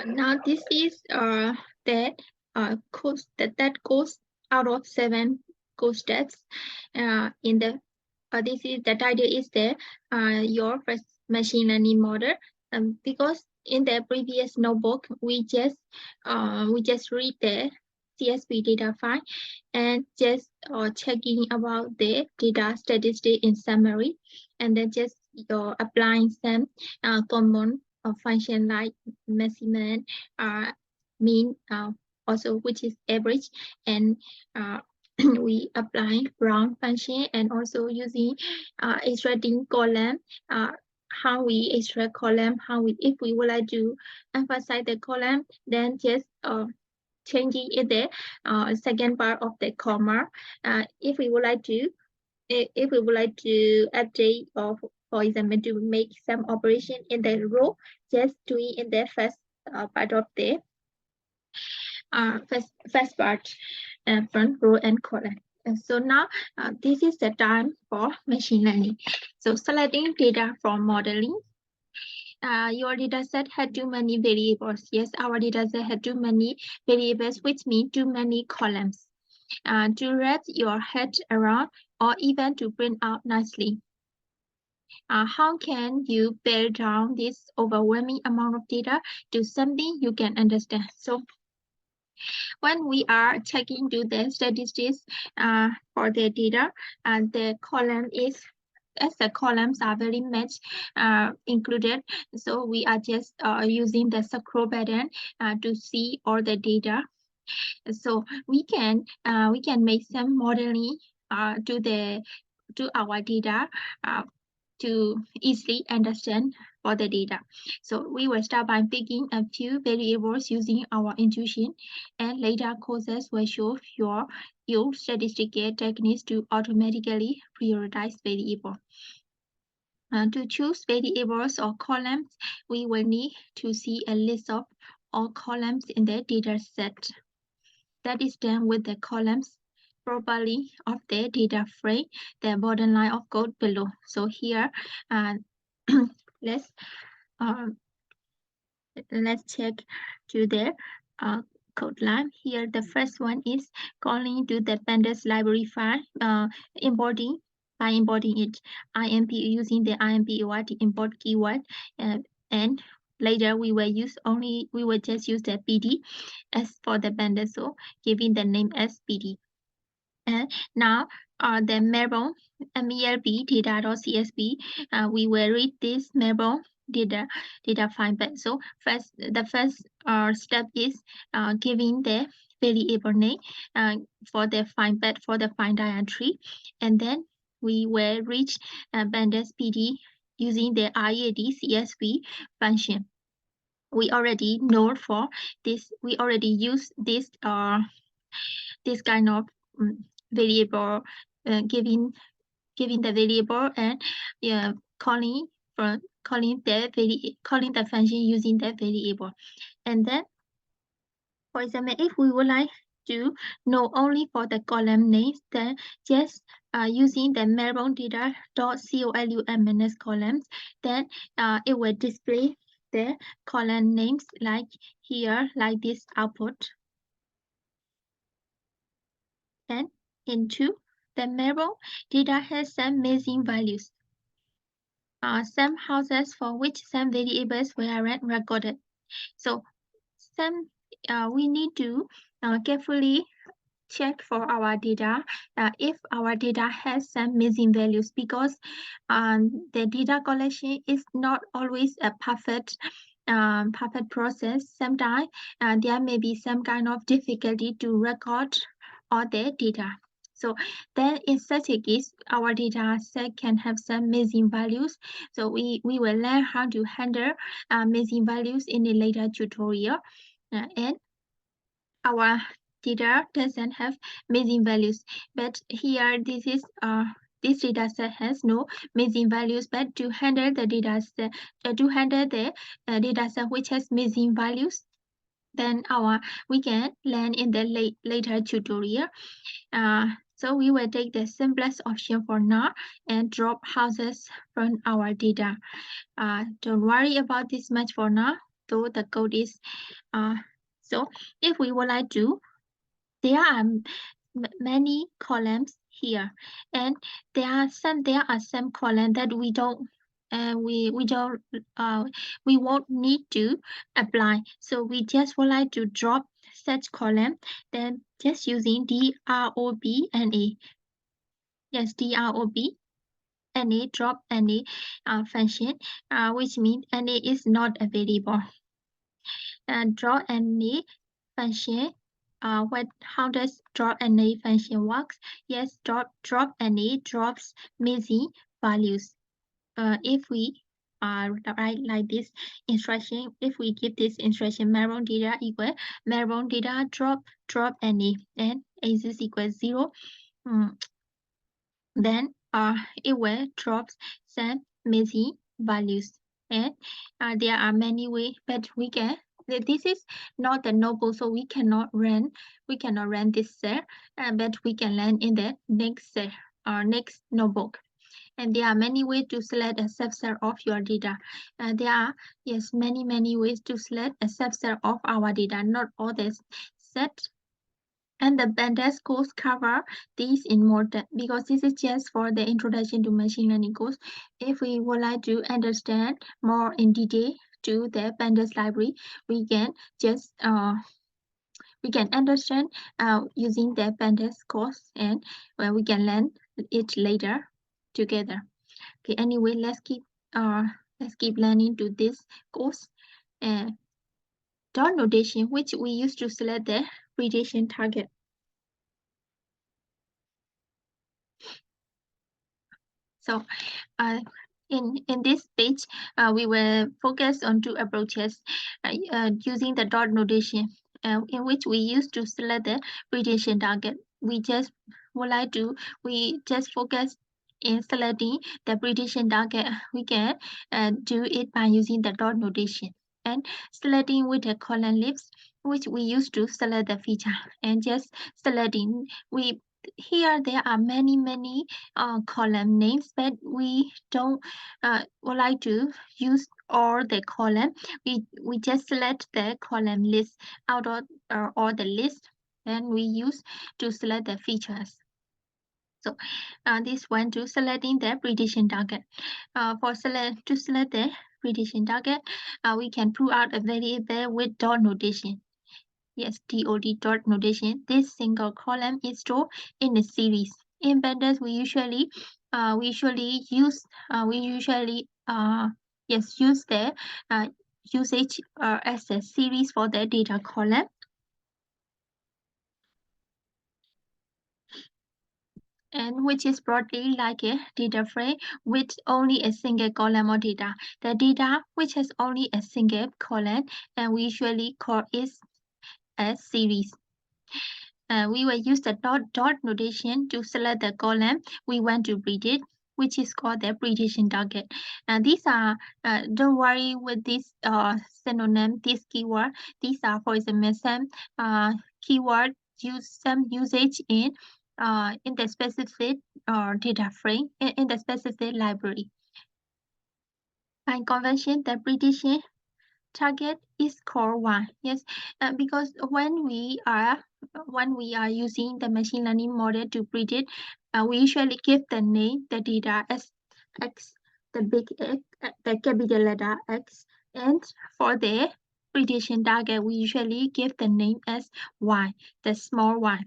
Now this is that course that goes out of 7 course steps. In the this is the title is the your first machine learning model. Because in the previous notebook we just read the CSV data file and just checking about the data statistic in summary, and then just applying some common function like maximum, mean, also which is average, and we apply Brown function, and also using extracting column, how we extract column, if we would like to emphasize the column, then just changing in the second part of the comma. If we would like to update, or for example to make some operation in the row, just doing in the first part of the first part, front row and column. And so now this is the time for machine learning. So selecting data from modeling. Your data set had too many variables. Yes, our data set had too many variables, which means too many columns. To wrap your head around, or even to print out nicely. How can you pare down this overwhelming amount of data to something you can understand? So when we are checking to the statistics for the data, the column is, as the columns are very much included, so we are just using the scroll button to see all the data. So we can make some modeling to our data to easily understand for the data. So we will start by picking a few variables using our intuition, and later courses will show your statistical techniques to automatically prioritize variable. To choose variables or columns, we will need to see a list of all columns in the data set. That is done with the columns properly of the data frame, the bottom line of code below. So here, let's check to the code line. Here, the first one is calling to the pandas library file, importing it, IMP, using the IMPORT import keyword, and later we will just use the PD as for the pandas, so giving the name as PD. And now the Marble MELB data.csv, we will read this Marble data file back. So the first step is giving the variable name for the find bed for the find directory, and then we will reach pandas PD using the IAD CSV function. We already know for this. We already use this this kind of variable, giving the variable and calling the function using the variable. And then, for example, if we would like to know only for the column names, then just using the Marble data.column columns, then it will display the column names like here, like this output. And into the Marble data has some missing values. Some houses for which some variables were recorded. So some we need to carefully check for our data if our data has some missing values, because the data collection is not always a perfect process. Sometimes there may be some kind of difficulty to record all the data. So then in such a case, our data set can have some missing values. So we will learn how to handle missing values in a later tutorial. And our data doesn't have missing values, but here this is this data set has no missing values. But to handle the data set, data set which has missing values, then we can learn in the later tutorial. So we will take the simplest option for now and drop houses from our data. Don't worry about this much for now. So the code is so if we would like to, there are many columns here, and there are some columns that we won't need to apply. So we just would like to drop such column, then just using drop na. Yes, drop na, drop na function, which means na is not available. Draw na function. How does drop na function works? Yes, drop na drops missing values. If we write like this instruction, if we give this instruction background data equal background data drop na, and is equal 0, then it will drop some missing values. And there are many ways, but we can. This is not the notebook, so we cannot run this cell, but we can learn in the next cell or next notebook. And there are many ways to select a subset of your data. There are many ways to select a subset of our data, not all the set. And the Pandas course cover these in more depth, because this is just for the introduction to machine learning course. If we would like to understand more in detail to the Pandas library, we can just we can understand using the Pandas course, and we can learn it later together. Okay, anyway, let's keep learning to this course. Dot notation, which we use to select the prediction target. So in this page, we will focus on two approaches using the dot notation, in which we use to select the prediction target. We just focus in selecting the prediction target. We can do it by using the dot notation, and selecting with the column lists, which we use to select the feature, and just selecting. Here there are many column names, but we don't would like to use all the column. We just select the column list out of all the list, and we use to select the features. So this one to selecting the prediction target. To select the prediction target, we can pull out a variable with dot notation. Yes, dot notation. This single column is stored in a series. In Pandas, we usually use the usage as a series for the data column. And which is broadly like a data frame with only a single column of data. The data which has only a single column, and we usually call it a series. We will use the dot notation to select the column we want to predict, which is called the prediction target. And these are, don't worry with this synonym, this keyword. These are, for example, some keyword some usage in the specific data frame in the specific library. By convention, the prediction target is called 1. Yes, because when we are using the machine learning model to predict, we usually give the name, the data as X, the big X, the capital letter X, and for the prediction target, we usually give the name as Y, the small y.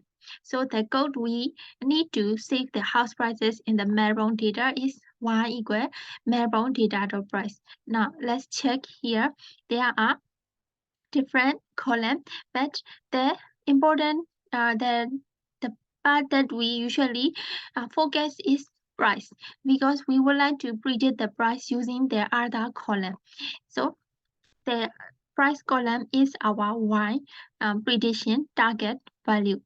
So the code we need to save the house prices in the Melbourne data is Y equal Melbourne data price. Now let's check here. There are different columns, but the important the part that we usually focus is price, because we would like to predict the price using the other column. So the price column is our Y prediction target value.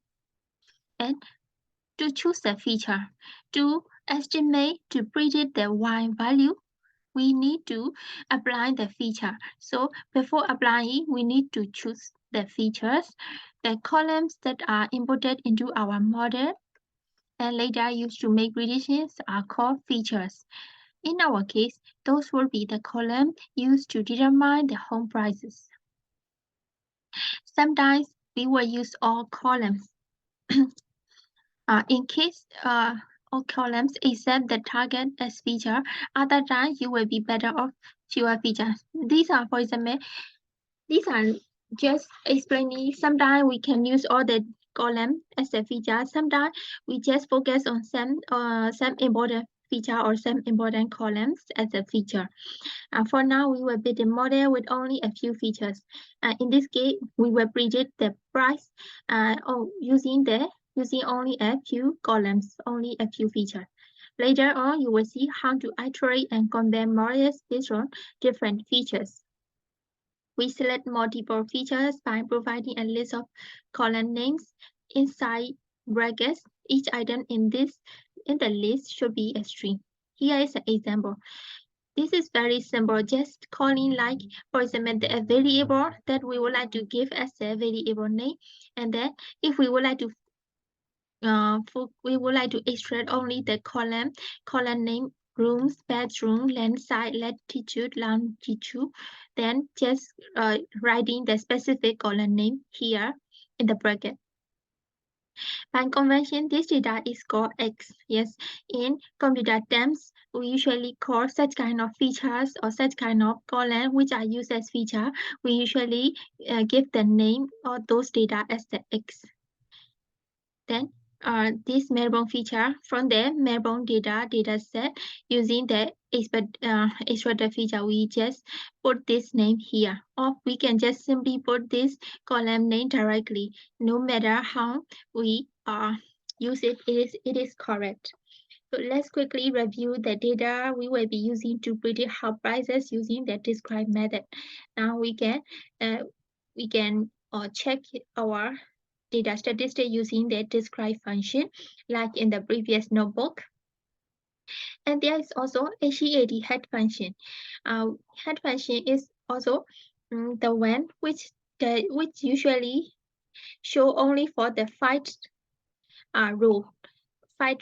And to choose the feature, to estimate, to predict the Y value, we need to apply the feature. So before applying, we need to choose the features. The columns that are imported into our model and later used to make predictions are called features. In our case, those will be the columns used to determine the home prices. Sometimes we will use all columns. In case all columns except the target as feature, other times you will be better off fewer features. These are, for example, these are just explaining. Sometimes we can use all the column as a feature. Sometimes we just focus on some important feature or some important columns as a feature. For now, we will build a model with only a few features. In this case, we will predict the price using only a few columns, only a few features. Later on, you will see how to iterate and compare models based on different features. We select multiple features by providing a list of column names inside brackets. Each item in the list should be a string. Here is an example. This is very simple, just calling like, for example, a variable that we would like to give as a variable name. And then if we would like to extract only the column name, rooms, bedroom, land side, latitude, longitude, then just writing the specific column name here in the bracket. By convention, this data is called X. Yes, in computer terms, we usually call such kind of features or such kind of column which are used as feature. We usually give the name of those data as the X. Then this Melbourne feature from the Melbourne data set using the extracted feature, we just put this name here, or we can just simply put this column name directly. No matter how we use it, it is correct. So let's quickly review the data we will be using to predict house prices using the describe method. Now we can check our data statistic using the describe function, like in the previous notebook. And there is also HEAD head function. Head function is also the one which usually show only for the 5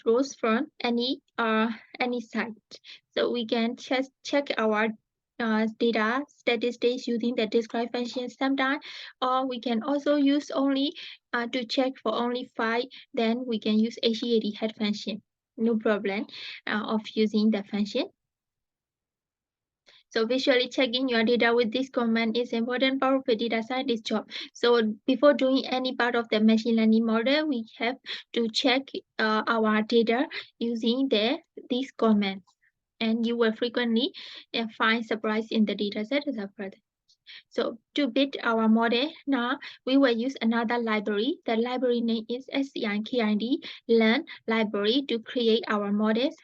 rows from any site. So we can just check our data statistics using the describe function sometimes, or we can also use only to check for only 5, then we can use HEAD head function. No problem of using the function. So visually checking your data with this command is important part of a data scientist job. So before doing any part of the machine learning model, we have to check our data using these commands. And you will frequently find surprise in the data set as a further. So to build our model, now we will use another library. The library name is SCIKID Learn Library to create our models.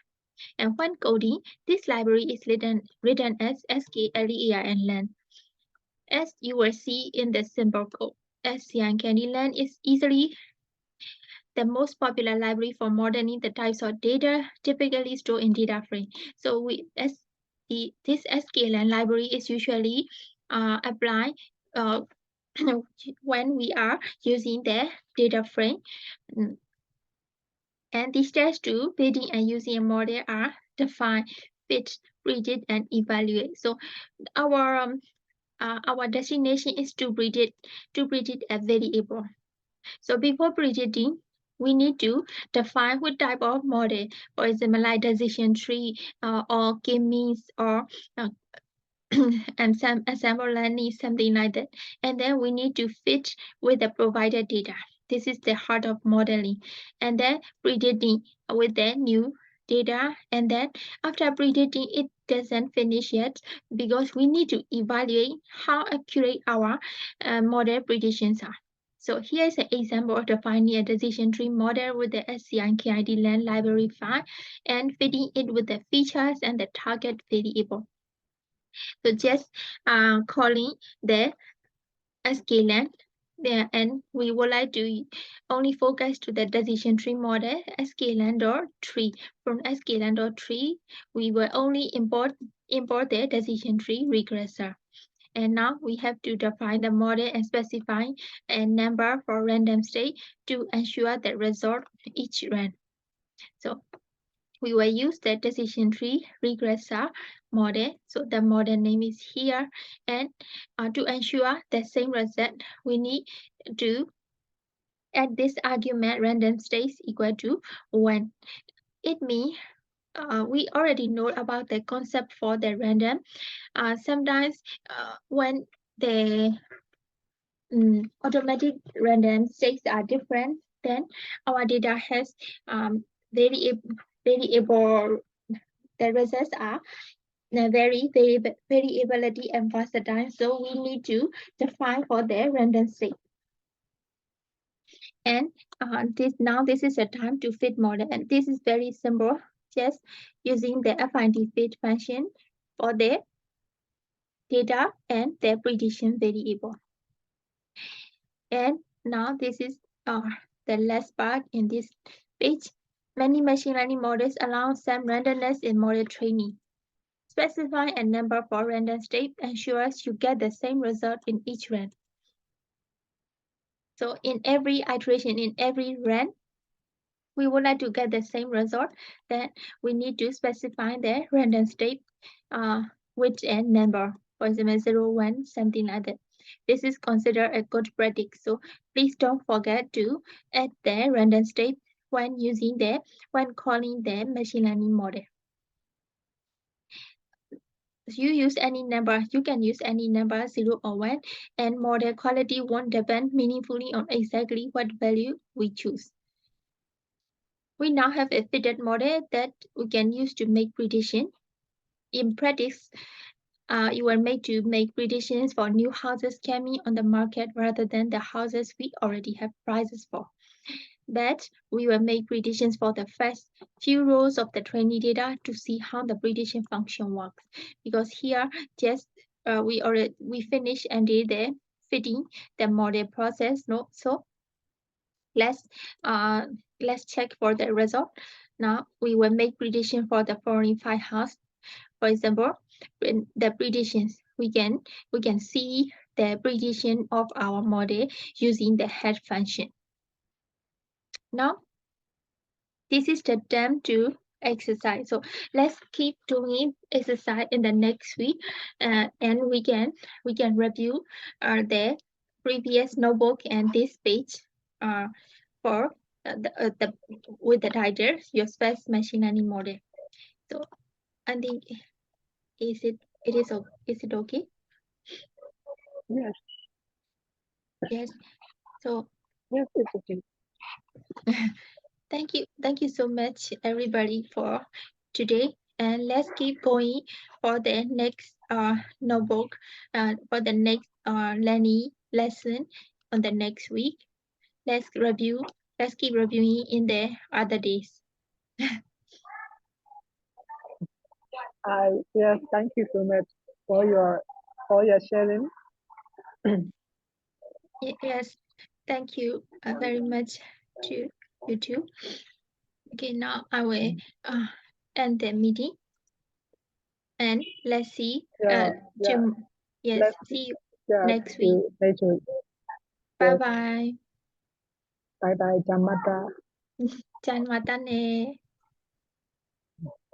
And when coding, this library is written as sklearn. As you will see in the simple code, sklearn is easily the most popular library for modeling the types of data typically stored in data frame. So this sklearn library is usually applied when we are using the data frame. And the steps to building and using a model are define, fit, predict, and evaluate. So our destination is to predict a variable. So before predicting, we need to define what type of model, for example, like decision tree or k-means or and some ensemble learning, something like that. And then we need to fit with the provided data. This is the heart of modeling. And then predicting with the new data. And then after predicting, it doesn't finish yet because we need to evaluate how accurate our model predictions are. So here is an example of defining a decision tree model with the SCIKID Learn library file and fitting it with the features and the target variable. So just calling the sklearn there, and we would like to only focus to the decision tree model sklearn.tree. From sklearn.tree, we will only import the decision tree regressor. And now we have to define the model and specify a number for random state to ensure the result of each run. So we will use the decision tree regressor model. So the model name is here. And to ensure the same result, we need to add this argument random states equal to 1. It means we already know about the concept for the random. Sometimes when the automatic random states are different, then our data has variable. The results are variability and versatile. So we need to define for the random state. And this is a time to fit model, and this is very simple. Just using the FID fit function for the data and the prediction variable. And now this is the last part in this page. Many machine learning models allow some randomness in model training. Specifying a number for random state ensures you get the same result in each run. So in every iteration, in every run, we would like to get the same result, then we need to specify the random state with a number, for example, 0, 1, something like that. This is considered a good predict. So please don't forget to add the random state when calling the machine learning model. You use any number, you can use any number 0 or 1, and model quality won't depend meaningfully on exactly what value we choose. We now have a fitted model that we can use to make prediction. In practice, you were made to make predictions for new houses coming on the market rather than the houses we already have prices for. But we will make predictions for the first few rows of the training data to see how the prediction function works. Because here, just we finished and did the fitting the model process. No, so let's check for the result. Now we will make prediction for the following 5 houses. For example, in the predictions, we can see the prediction of our model using the head function. Now, this is the time to exercise. So let's keep doing exercise in the next week, and we can review the previous notebook and this page for with the title your first machine learning model. So I think is it okay? Yes. Yes. So Yes, it's okay. Thank you so much everybody for today, and let's keep going for the next notebook for the next learning lesson on the next week. Let's keep reviewing in the other days. Yes, thank you so much for your sharing. Yes, thank you very much to you too. Okay, now I will end the meeting, and let's see. Yes, Let's see you next week. next week. Bye bye. Bye bye, Jamata. Chan Matane.